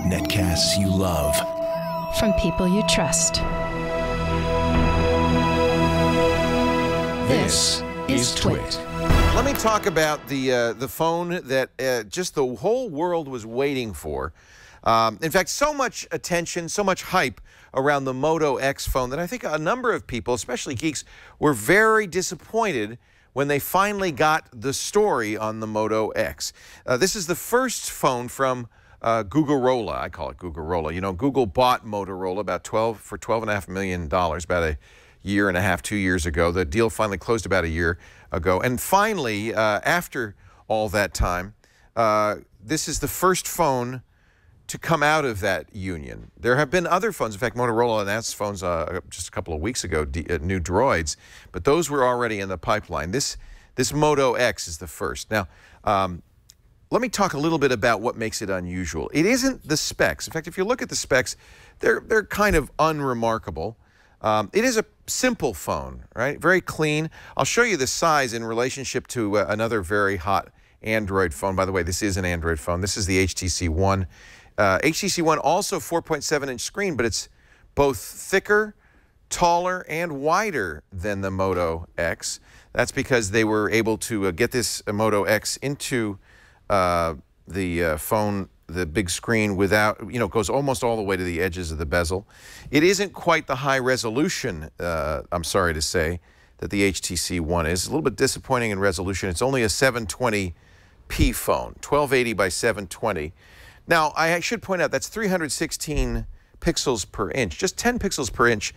Netcasts you love. From people you trust. This is Twit. Let me talk about the phone that just the whole world was waiting for. In fact, so much attention, so much hype around the Moto X phone that I think a number of people, especially geeks, were very disappointed when they finally got the story on the Moto X. This is the first phone from Googlerola. I call it Googlerola. You know, Google bought Motorola for $12.5 million about a year and a half, 2 years ago. The deal finally closed about a year ago. And finally, after all that time, this is the first phone to come out of that union. There have been other phones. In fact, Motorola announced phones just a couple of weeks ago, new Droids, but those were already in the pipeline. This Moto X is the first. Now, let me talk a little bit about what makes it unusual. It isn't the specs. In fact, if you look at the specs, they're kind of unremarkable. It is a simple phone, right? Very clean. I'll show you the size in relationship to another very hot Android phone. By the way, this is an Android phone. This is the HTC One. HTC One also 4.7-inch screen, but it's both thicker, taller, and wider than the Moto X. That's because they were able to get this Moto X into the phone, the big screen, without, you know, it goes almost all the way to the edges of the bezel. It isn't quite the high resolution, I'm sorry to say, that the HTC One is. It's a little bit disappointing in resolution. It's only a 720p phone, 1280 by 720. Now, I should point out that's 316 pixels per inch, just 10 pixels per inch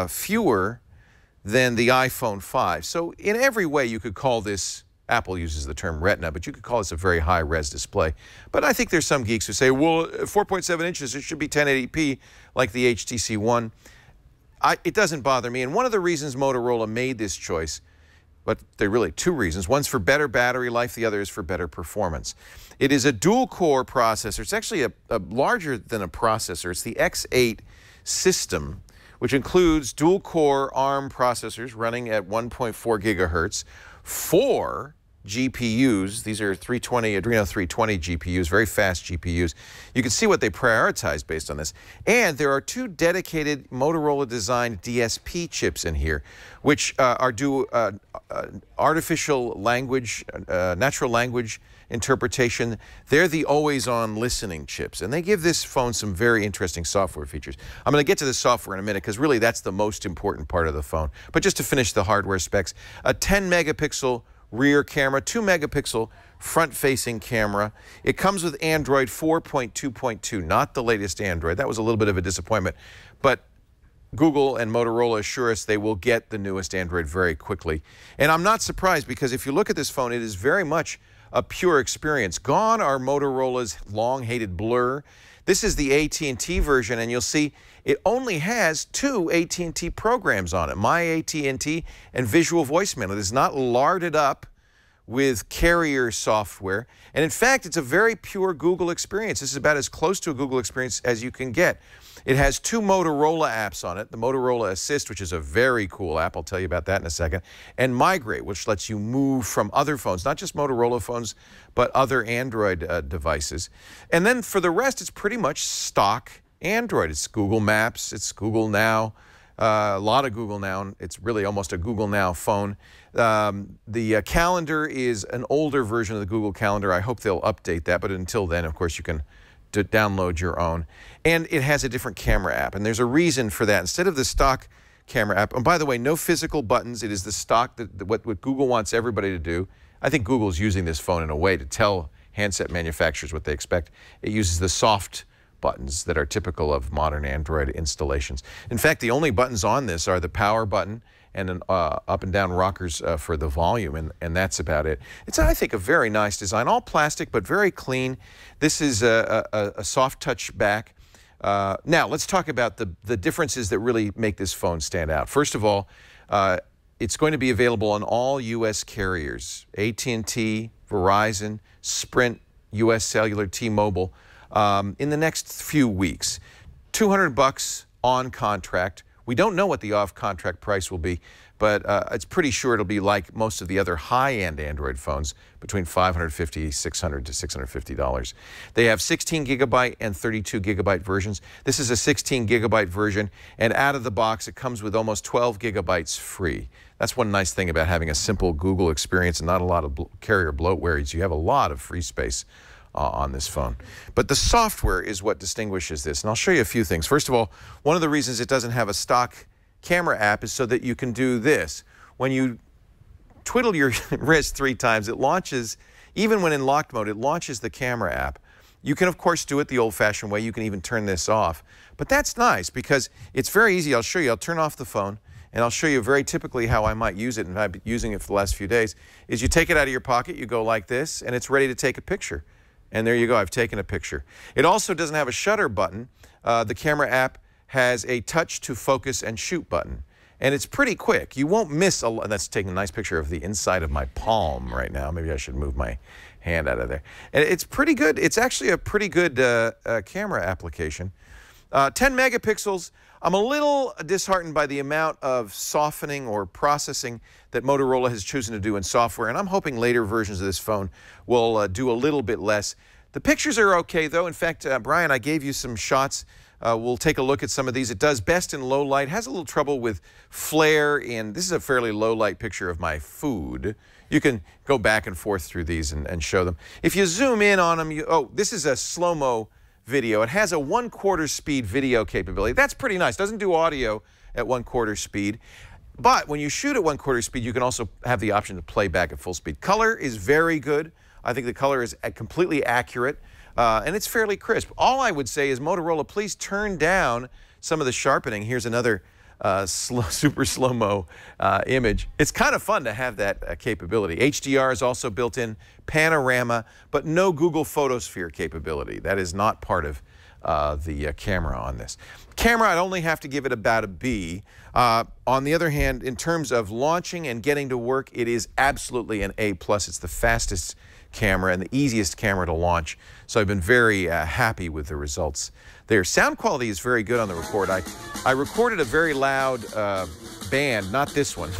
fewer than the iPhone 5. So in every way, you could call this, Apple uses the term retina, but you could call this a very high-res display. But I think there's some geeks who say, well, 4.7 inches, it should be 1080p like the HTC One. It doesn't bother me. And one of the reasons Motorola made this choice, but there are really two reasons. One's for better battery life, the other is for better performance. It is a dual-core processor. It's actually a larger than a processor. It's the X8 system, which includes dual-core ARM processors running at 1.4 gigahertz, 4 GPUs. These are Adreno 320 GPUs, very fast GPUs. You can see what they prioritize based on this. And there are 2 dedicated Motorola-designed DSP chips in here, which do artificial language, natural language interpretation. They're the always-on listening chips, and they give this phone some very interesting software features. I'm going to get to the software in a minute because really that's the most important part of the phone. But just to finish the hardware specs, a 10-megapixel rear camera, 2-megapixel front-facing camera. It comes with Android 4.2.2, not the latest Android. That was a little bit of a disappointment, but Google and Motorola assure us they will get the newest Android very quickly. And I'm not surprised because if you look at this phone, it is very much a pure experience. Gone are Motorola's long-hated blur. This is the AT&T version, and you'll see it only has 2 AT&T programs on it, My AT&T and Visual Voicemail. It is not larded up with carrier software. And in fact, it's a very pure Google experience. This is about as close to a Google experience as you can get. It has 2 Motorola apps on it, the Motorola Assist, which is a very cool app. I'll tell you about that in a second. And Migrate, which lets you move from other phones, not just Motorola phones, but other Android devices. And then for the rest, it's pretty much stock Android. It's Google Maps, it's Google Now, a lot of Google Now. It's really almost a Google Now phone. The calendar is an older version of the Google Calendar. I hope they'll update that, but until then, of course, you can download your own. And it has a different camera app, and there's a reason for that. Instead of the stock camera app, and by the way, no physical buttons. It is the stock, what Google wants everybody to do. I think Google's using this phone in a way to tell handset manufacturers what they expect. It uses the soft buttons that are typical of modern Android installations. In fact, the only buttons on this are the power button and an up and down rockers for the volume, and that's about it. It's, I think, a very nice design, all plastic but very clean. This is a soft touch back. Now, let's talk about the differences that really make this phone stand out. First of all, it's going to be available on all U.S. carriers, AT&T, Verizon, Sprint, U.S. Cellular, T-Mobile, in the next few weeks. $200 on contract We don't know what the off-contract price will be, but it's pretty sure it'll be like most of the other high-end Android phones, between $550, $600 to $650. They have 16 gigabyte and 32 gigabyte versions. This is a 16 gigabyte version, and out of the box, it comes with almost 12 gigabytes free. That's one nice thing about having a simple Google experience and not a lot of carrier bloatware is you have a lot of free space on this phone. But the software is what distinguishes this, and I'll show you a few things. First of all, one of the reasons it doesn't have a stock camera app is so that you can do this. When you twiddle your wrist 3 times, it launches, even when in locked mode, it launches the camera app. You can, of course, do it the old-fashioned way. You can even turn this off. But that's nice because it's very easy. I'll show you. I'll turn off the phone, and I'll show you very typically how I might use it, and I've been using it for the last few days, is you take it out of your pocket, you go like this, and it's ready to take a picture. And there you go, I've taken a picture. It also doesn't have a shutter button. The camera app has a touch to focus and shoot button. And it's pretty quick. You won't miss a lot. That's taking a nice picture of the inside of my palm right now. Maybe I should move my hand out of there. And it's pretty good. It's actually a pretty good camera application. 10 megapixels. I'm a little disheartened by the amount of softening or processing that Motorola has chosen to do in software, and I'm hoping later versions of this phone will do a little bit less. The pictures are okay, though. In fact, Brian, I gave you some shots. We'll take a look at some of these. It does best in low light, has a little trouble with flare in, this is a fairly low light picture of my food. You can go back and forth through these and show them. If you zoom in on them, oh, this is a slow-mo video. It has a 1/4 speed video capability. That's pretty nice. Doesn't do audio at 1/4 speed. But when you shoot at 1/4 speed, you can also have the option to play back at full speed. Color is very good. I think the color is completely accurate, and it's fairly crisp. All I would say is, Motorola, please turn down some of the sharpening. Here's another super slow-mo image. It's kind of fun to have that capability. HDR is also built in, panorama, but no Google Photosphere capability. That is not part of the camera on this. Camera, I'd only have to give it about a B. On the other hand, in terms of launching and getting to work, it is absolutely an A+. It's the fastest camera and the easiest camera to launch. So I've been very happy with the results there. Sound quality is very good on the record. I recorded a very loud band, not this one,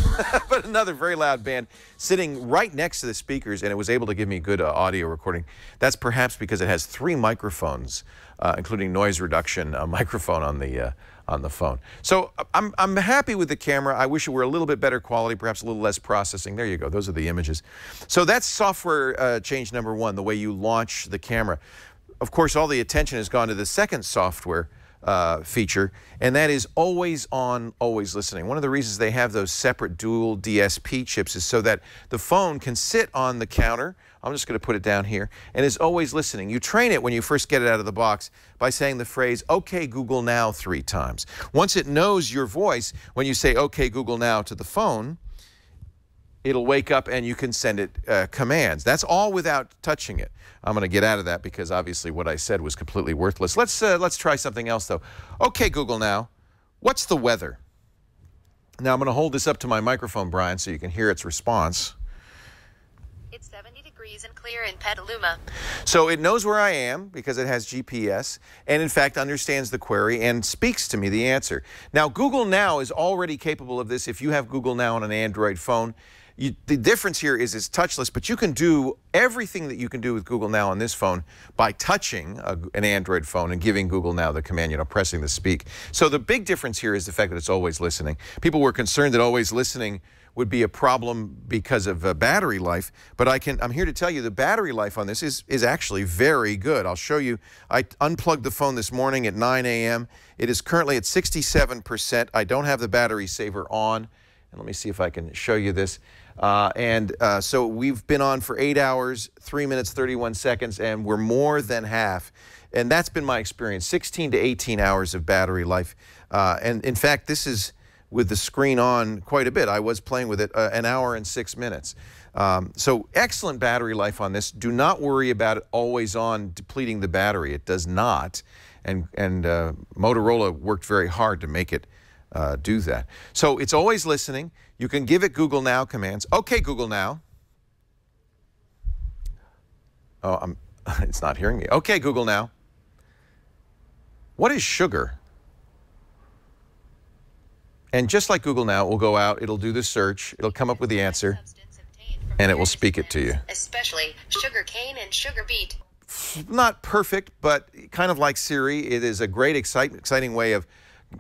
but another very loud band sitting right next to the speakers, and it was able to give me good audio recording. That's perhaps because it has 3 microphones, including noise reduction microphone on the phone. So I'm happy with the camera. I wish it were a little bit better quality, perhaps a little less processing. There you go. Those are the images. So that's software change number 1, the way you launch the camera. Of course, all the attention has gone to the second software feature, and that is always on, always listening. One of the reasons they have those separate dual DSP chips is so that the phone can sit on the counter. I'm just going to put it down here, and is always listening. You train it when you first get it out of the box by saying the phrase, "Okay, Google now," 3 times. Once it knows your voice, when you say, "Okay, Google now" to the phone, it'll wake up and you can send it commands. That's all without touching it. I'm going to get out of that because obviously what I said was completely worthless. Let's try something else though. Okay, Google now, what's the weather? Now I'm going to hold this up to my microphone, Brian, so you can hear its response. It's 70 degrees and clear in Petaluma. So it knows where I am because it has GPS, and in fact understands the query and speaks to me the answer. Now Google Now is already capable of this if you have Google Now on an Android phone. The difference here is it's touchless, but you can do everything that you can do with Google Now on this phone by touching an Android phone and giving Google Now the command, pressing the speak. So the big difference here is the fact that it's always listening. People were concerned that always listening would be a problem because of battery life, but I'm here to tell you the battery life on this is actually very good. I'll show you. I unplugged the phone this morning at 9 a.m. It is currently at 67%. I don't have the battery saver on. And let me see if I can show you this. So we've been on for 8 hours, 3 minutes, 31 seconds, and we're more than half. And that's been my experience, 16 to 18 hours of battery life. And in fact, this is with the screen on quite a bit. I was playing with it an hour and 6 minutes. So excellent battery life on this. Do not worry about it always on depleting the battery. It does not. And Motorola worked very hard to make it do that. So it's always listening. You can give it Google Now commands. Okay, Google Now. Oh, it's not hearing me. Okay, Google Now. What is sugar? And just like Google now, it will go out, it'll do the search, it'll come up with the answer, and it will speak it to you. Especially sugar cane and sugar beet. Not perfect, but kind of like Siri, it is a great, exciting way of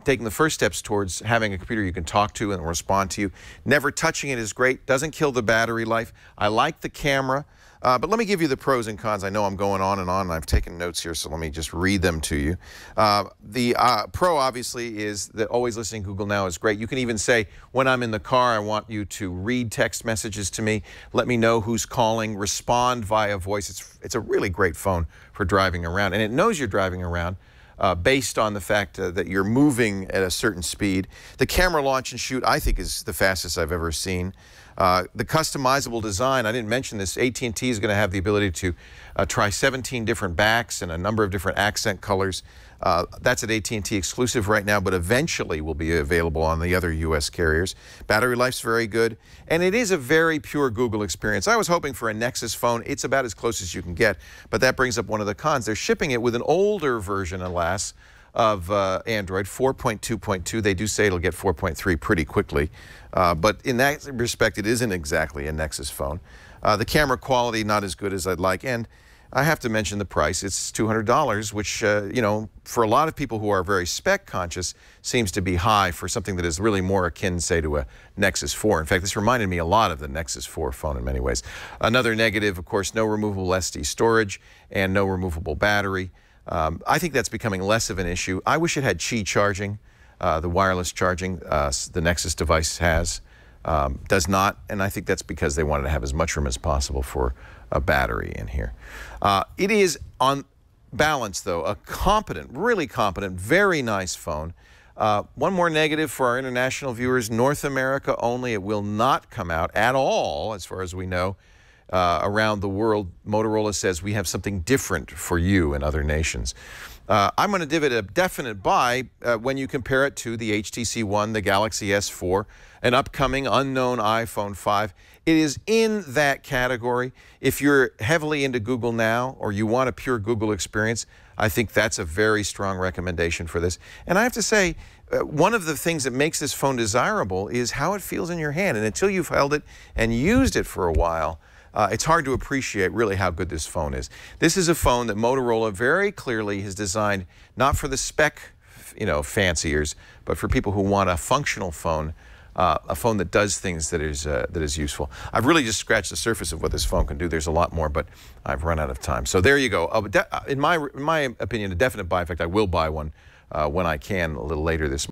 taking the first steps towards having a computer you can talk to and respond to you. Never touching it is great. Doesn't kill the battery life. I like the camera. But let me give you the pros and cons. I know I'm going on, and I've taken notes here, so let me just read them to you. The pro, obviously, is that always listening to Google Now is great. You can even say, when I'm in the car, I want you to read text messages to me, let me know who's calling, respond via voice. It's a really great phone for driving around, and it knows you're driving around. Based on the fact that you're moving at a certain speed. The camera launch and shoot, I think, is the fastest I've ever seen. The customizable design, I didn't mention this, AT&T is going to have the ability to try 17 different backs and a number of different accent colors. That's at AT&T exclusive right now, but eventually will be available on the other U.S. carriers. Battery life's very good, and it is a very pure Google experience. I was hoping for a Nexus phone. It's about as close as you can get, but that brings up one of the cons. They're shipping it with an older version, alas, of Android, 4.2.2. They do say it'll get 4.3 pretty quickly, but in that respect, it isn't exactly a Nexus phone. The camera quality, not as good as I'd like, and I have to mention the price. It's $200, which, you know, for a lot of people who are very spec conscious, seems to be high for something that is really more akin, say, to a Nexus 4. In fact, this reminded me a lot of the Nexus 4 phone in many ways. Another negative, of course, no removable SD storage and no removable battery. I think that's becoming less of an issue. I wish it had Qi charging, the wireless charging the Nexus device has. Does not, and I think that's because they wanted to have as much room as possible for a battery in here. It is, on balance, though, a competent, really competent, very nice phone. One more negative for our international viewers, North America only. It will not come out at all, as far as we know, around the world. Motorola says we have something different for you in other nations. I'm going to give it a definite buy when you compare it to the HTC One, the Galaxy S4, an upcoming unknown iPhone 5. It is in that category. If you're heavily into Google Now or you want a pure Google experience, I think that's a very strong recommendation for this. And I have to say, one of the things that makes this phone desirable is how it feels in your hand. And until you've held it and used it for a while, it's hard to appreciate really how good this phone is. This is a phone that Motorola very clearly has designed not for the spec, you know, fanciers, but for people who want a functional phone, a phone that does things that is useful. I've really just scratched the surface of what this phone can do. There's a lot more, but I've run out of time. So there you go. In my opinion, a definite buy. In fact, I will buy one when I can a little later this